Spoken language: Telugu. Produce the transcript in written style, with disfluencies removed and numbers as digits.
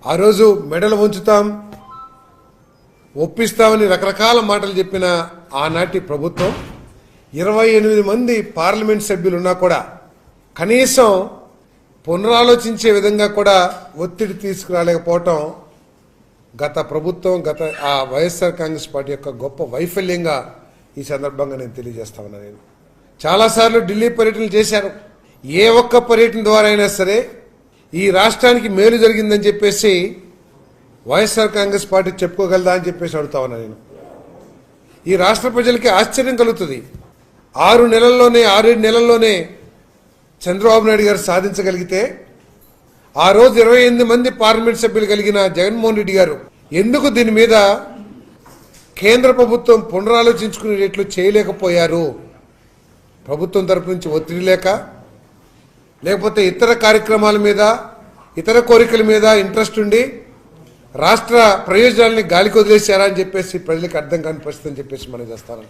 ఆ రోజు మెడలు వంచుతాం, ఒప్పిస్తామని రకరకాల మాటలు చెప్పిన ఆనాటి ప్రభుత్వం 28 మంది పార్లమెంట్ సభ్యులు ఉన్నా కూడా కనీసం పునరాలోచించే విధంగా కూడా ఒత్తిడి తీసుకురాలేకపోవటం గత ప్రభుత్వం, ఆ వైఎస్ఆర్ కాంగ్రెస్ పార్టీ యొక్క గొప్ప వైఫల్యంగా ఈ సందర్భంగా నేను తెలియజేస్తా ఉన్నా. నేను చాలాసార్లు ఢిల్లీ పర్యటనలు చేశారు. ఏ ఒక్క పర్యటన ద్వారా అయినా సరే ఈ రాష్ట్రానికి మేలు జరిగిందని చెప్పేసి వైఎస్ఆర్ కాంగ్రెస్ పార్టీ చెప్పుకోగలదా అని చెప్పేసి అడుగుతా ఉన్నా. నేను ఈ రాష్ట్ర ప్రజలకి ఆశ్చర్యం కలుగుతుంది. 6 నెలల్లోనే చంద్రబాబు నాయుడు గారు సాధించగలిగితే ఆ రోజు 28 మంది పార్లమెంట్ సభ్యులు కలిగిన జగన్మోహన్ రెడ్డి గారు ఎందుకు దీని మీద కేంద్ర ప్రభుత్వం పునరాలోచించుకునేట్లు చేయలేకపోయారు? ప్రభుత్వం తరపు నుంచి ఒత్తిడి లేకపోతే ఇతర కార్యక్రమాల మీద, ఇతర కోరికల మీద ఇంట్రెస్ట్ ఉండి రాష్ట్ర ప్రయోజనాలని గాలికి వదిలేశారా అని చెప్పేసి ప్రజలకు అర్థం కాని పరిస్థితి అని చెప్పేసి మనం చేస్తాను.